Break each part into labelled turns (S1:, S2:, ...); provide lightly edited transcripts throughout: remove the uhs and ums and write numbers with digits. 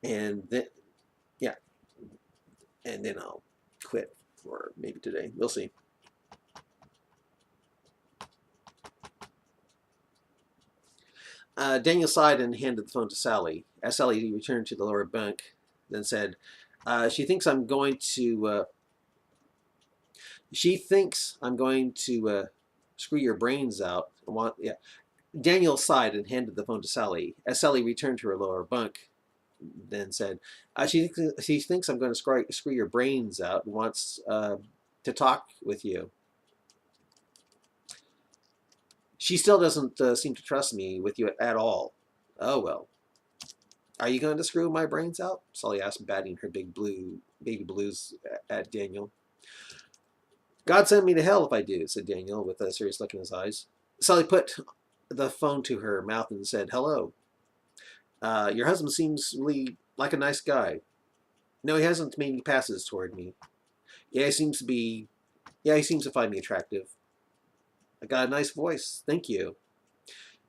S1: And then, yeah, and then I'll quit for maybe today. We'll see. Daniel sighed and handed the phone to Sally. As Sally returned to the lower bunk, then said, "She thinks I'm going to. She thinks I'm going to screw your brains out." Yeah. Daniel sighed and handed the phone to Sally. As Sally returned to her lower bunk, then said, she thinks I'm going to screw your brains out and wants to talk with you. She still doesn't seem to trust me with you at all. Oh, well. Are you going to screw my brains out? Sally asked, batting her big blue baby blues at Daniel. God send me to hell if I do, said Daniel with a serious look in his eyes. Sally put the phone to her mouth and said, hello. Your husband seems really like a nice guy. No, he hasn't made any passes toward me. Yeah, he seems to be. Yeah, he seems to find me attractive. I got a nice voice. Thank you.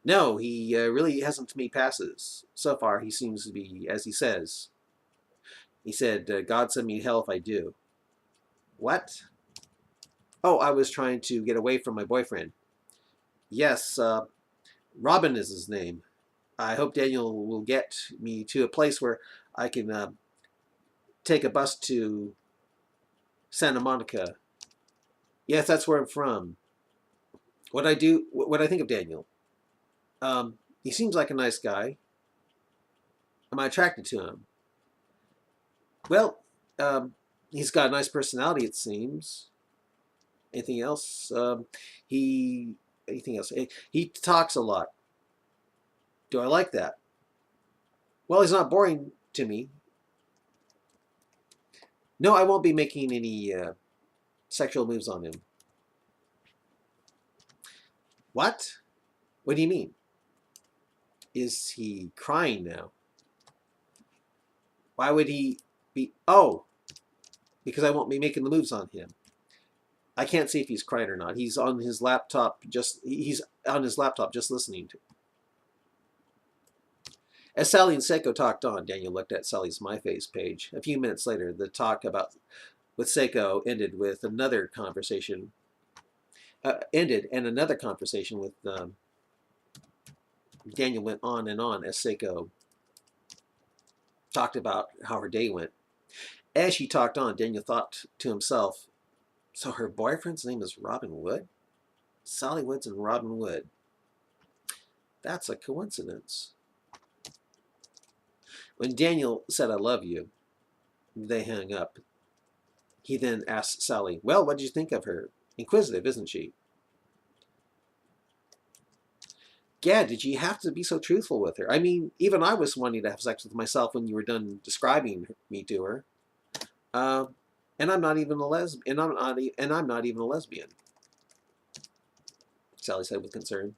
S1: No, he really hasn't made passes. So far, he seems to be, as he says. He said, God send me to hell if I do. What? Oh, I was trying to get away from my boyfriend. Yes, Robin is his name. I hope Daniel will get me to a place where I can take a bus to Santa Monica. Yes, that's where I'm from. What I think of Daniel. He seems like a nice guy. Am I attracted to him? Well, he's got a nice personality, it seems. Anything else? He anything else? He talks a lot. Do I like that? Well, he's not boring to me. No, I won't be making any sexual moves on him. What? What do you mean? Is he crying now? Why would he be? Oh, because I won't be making the moves on him. I can't see if he's crying or not. He's on his laptop just listening to. As Sally and Seiko talked on, Daniel looked at Sally's MySpace page. A few minutes later, the talk about with Seiko ended, and another conversation with Daniel went on and on as Seiko talked about how her day went. As she talked on, Daniel thought to himself, so her boyfriend's name is Robin Wood? Sally Woods and Robin Wood. That's a coincidence. When Daniel said, I love you, they hung up. He then asked Sally, well, what did you think of her? Inquisitive, isn't she? Gad, did you have to be so truthful with her? I mean, even I was wanting to have sex with myself when you were done describing me to her. Uh, and I'm not even a lesbian. And I'm not even a lesbian. Sally said with concern.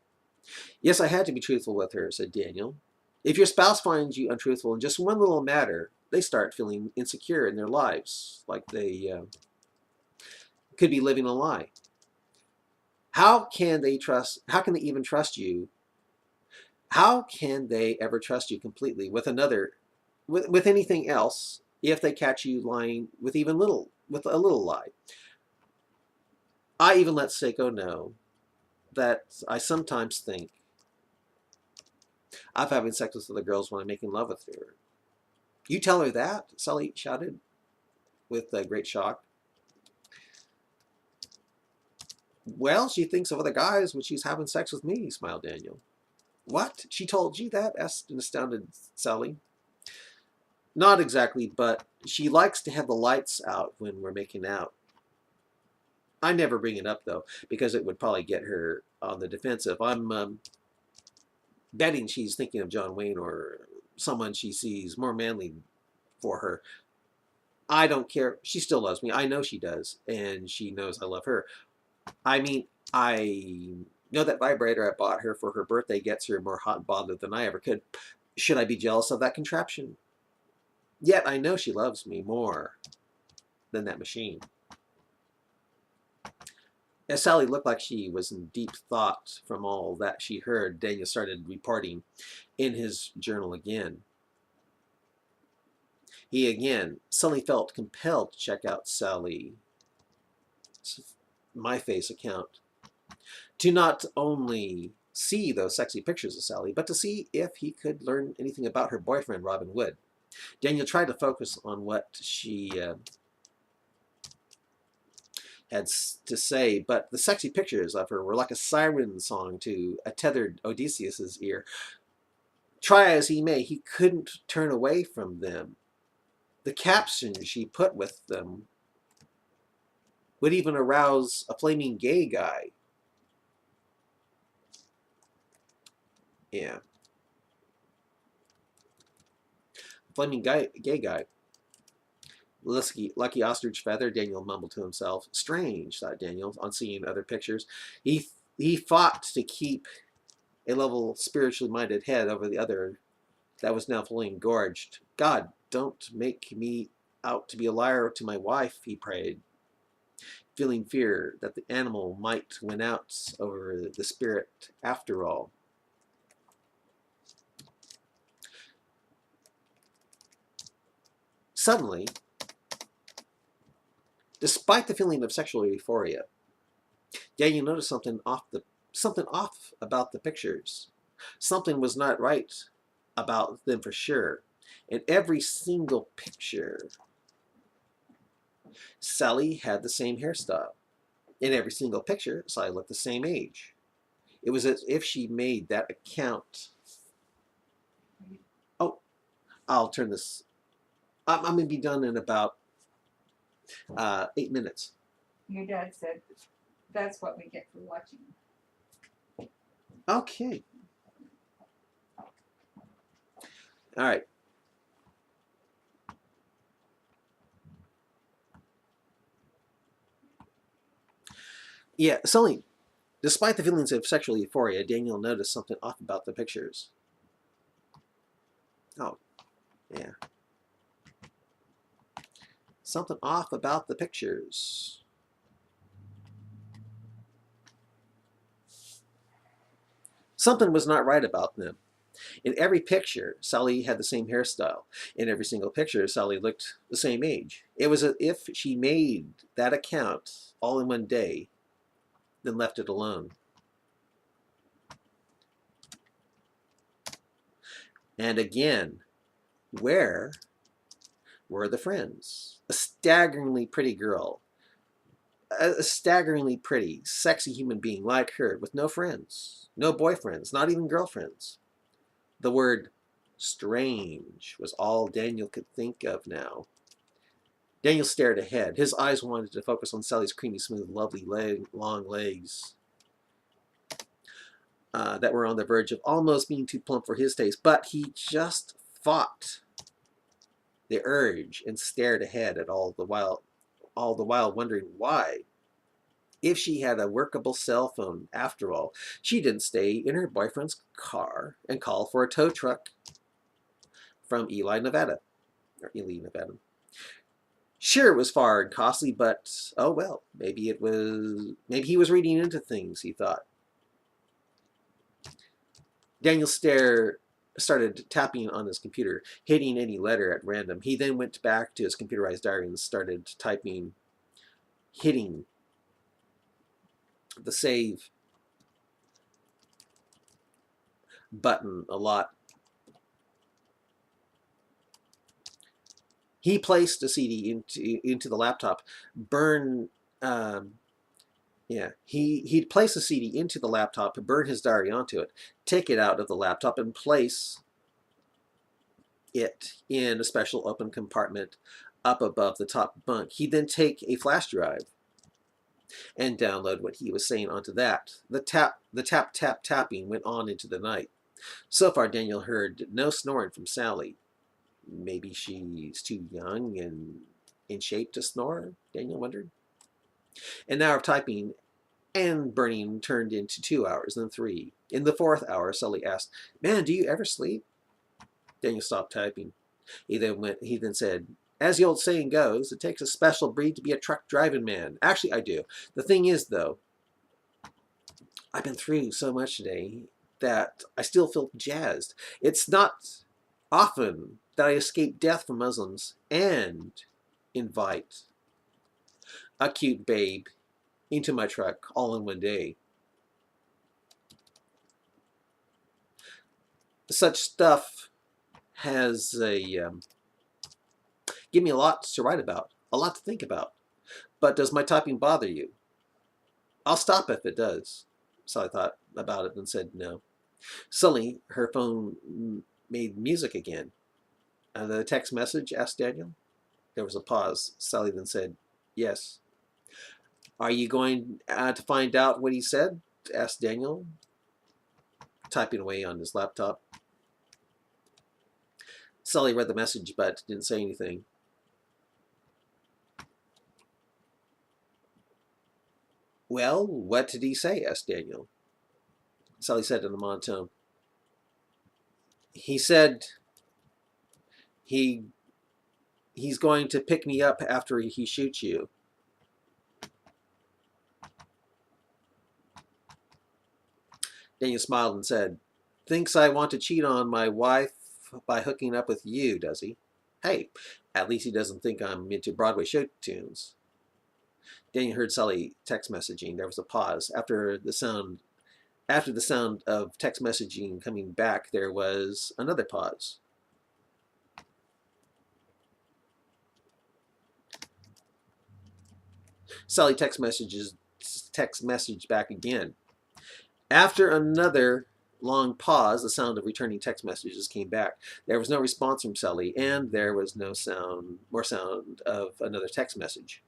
S1: Yes, I had to be truthful with her, said Daniel. If your spouse finds you untruthful in just one little matter, they start feeling insecure in their lives, like they could be living a lie. How can they trust? How can they even trust you? How can they ever trust you completely with with anything else if they catch you lying with with a little lie? I even let Seiko know that I sometimes think of having sex with other girls when I'm making love with her. You tell her that? Sally shouted with a great shock. Well, she thinks of other guys when she's having sex with me, smiled Daniel. What? She told you that? Asked an astounded Sally. Not exactly, but she likes to have the lights out when we're making out. I never bring it up, though, because it would probably get her on the defensive. I'm betting she's thinking of John Wayne or someone she sees more manly for her. I don't care. She still loves me. I know she does, and she knows I love her. I mean, I know that vibrator I bought her for her birthday gets her more hot and bothered than I ever could. Should I be jealous of that contraption? Yet I know she loves me more than that machine. As Sally looked like she was in deep thought from all that she heard, Daniel started reporting in his journal again. He again suddenly felt compelled to check out Sally's MySpace account to not only see those sexy pictures of Sally, but to see if he could learn anything about her boyfriend, Robin Wood. Daniel tried to focus on what she had to say, but the sexy pictures of her were like a siren song to a tethered Odysseus's ear. Try as he may, he couldn't turn away from them. The captions she put with them would even arouse a flaming gay guy. Yeah. Flaming gay guy. Lucky ostrich feather, Daniel mumbled to himself. Strange, thought Daniel, on seeing other pictures. He fought to keep a level, spiritually minded head over the other that was now fully engorged. God, don't make me out to be a liar to my wife, he prayed, feeling fear that the animal might win out over the spirit after all. Suddenly, despite the feeling of sexual euphoria, Daniel noticed something off about the pictures. Something was not right about them for sure. In every single picture, Sally had the same hairstyle. In every single picture, Sally looked the same age. It was as if she made that account. Oh, I'll turn this. I'm going to be done in about 8 minutes.
S2: Your dad said that's what we get for watching.
S1: Okay. All right. Yeah, suddenly, despite the feelings of sexual euphoria, Daniel noticed something off about the pictures. Oh, yeah. Something off about the pictures. Something was not right about them. In every picture, Sally had the same hairstyle. In every single picture, Sally looked the same age. It was as if she made that account all in one day, then left it alone. And again, where were the friends? A staggeringly pretty girl, a staggeringly pretty, sexy human being like her with no friends, no boyfriends, not even girlfriends. The word strange was all Daniel could think of now. Daniel stared ahead. His eyes wanted to focus on Sally's creamy, smooth, lovely long legs that were on the verge of almost being too plump for his taste, but he just fought the urge and stared ahead at all the while wondering why. If she had a workable cell phone, after all, she didn't stay in her boyfriend's car and call for a tow truck from Ely, Nevada. Sure, it was far and costly, but oh well, maybe he was reading into things, he thought. Daniel started tapping on his computer, hitting any letter at random. He then went back to his computerized diary and started typing, hitting the save button a lot. He placed a CD into the laptop. He'd place a CD into the laptop, burn his diary onto it, take it out of the laptop, and place it in a special open compartment up above the top bunk. He'd then take a flash drive and download what he was saying onto that. The tapping went on into the night. So far, Daniel heard no snoring from Sally. Maybe she's too young and in shape to snore, Daniel wondered. An hour of typing and burning turned into 2 hours, then 3. In the 4th hour, Sully asked, "Man, do you ever sleep?" Daniel stopped typing. He then said, "As the old saying goes, it takes a special breed to be a truck driving man. Actually, I do. The thing is, though, I've been through so much today that I still feel jazzed. It's not often that I escaped death from Muslims and invite a cute babe into my truck all in one day. Such stuff has give me a lot to write about, a lot to think about. But does my typing bother you? I'll stop if it does. So I thought about it and said no. Suddenly, her phone made music again. The text message? Asked Daniel. There was a pause. Sally then said, yes. Are you going to find out what he said? Asked Daniel, typing away on his laptop. Sally read the message but didn't say anything. Well, what did he say? Asked Daniel. Sally said in a monotone. He said he's going to pick me up after he shoots you. Daniel smiled and said, thinks I want to cheat on my wife by hooking up with you, does he? Hey, at least he doesn't think I'm into Broadway show tunes. Daniel heard Sally text messaging. There was a pause. After the sound of text messaging coming back, there was another pause. Sally text message back again. After another long pause, the sound of returning text messages came back. There was no response from Sally, and there was no more sound of another text message.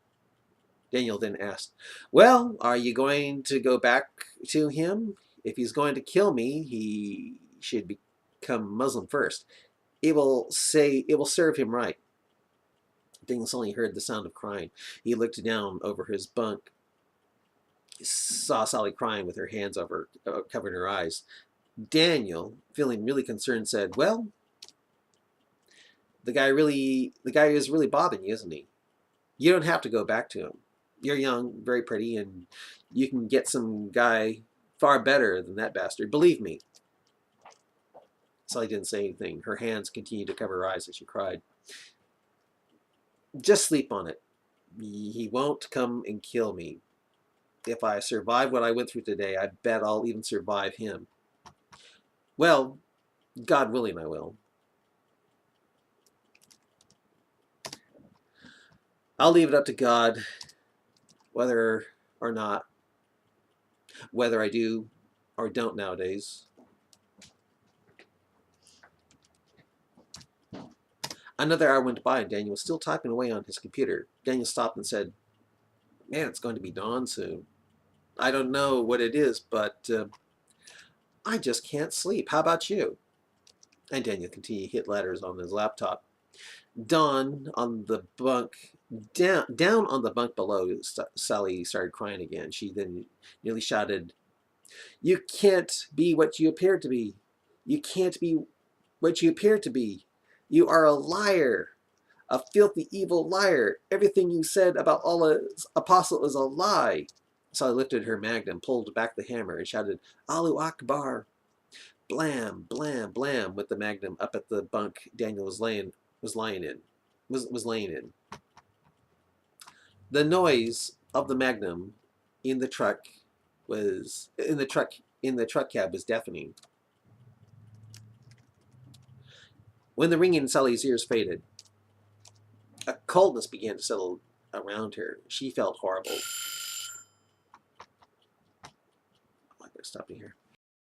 S1: Daniel then asked, well, are you going to go back to him? If he's going to kill me, he should become Muslim first. It will serve him right. Daniel suddenly heard the sound of crying. He looked down over his bunk, saw Sally crying with her hands covering her eyes. Daniel, feeling really concerned, said, well, the guy is really bothering you, isn't he? You don't have to go back to him. You're young, very pretty, and you can get some guy far better than that bastard. Believe me. Sally didn't say anything. Her hands continued to cover her eyes as she cried. Just sleep on it. He won't come and kill me. If I survive what I went through today, I bet I'll even survive him. Well, God willing, I will. I'll leave it up to God whether or not, whether I do or don't nowadays. Another hour went by and Daniel was still typing away on his computer. Daniel stopped and said, man, it's going to be dawn soon. I don't know what it is, but I just can't sleep. How about you? And Daniel continued to hit letters on his laptop. Dawn on the bunk, down on the bunk below, Sally started crying again. She then nearly shouted, you can't be what you appear to be. You can't be what you appear to be. You are a liar, a filthy, evil liar. Everything you said about Allah's apostle is a lie. Sally lifted her magnum, pulled back the hammer, and shouted, Allahu Akbar. Blam, blam, blam, with the magnum up at the bunk Daniel was laying in. The noise of the magnum in the truck cab was deafening. When the ringing in Sally's ears faded, a coldness began to settle around her. She felt horrible. I gotta stop you here.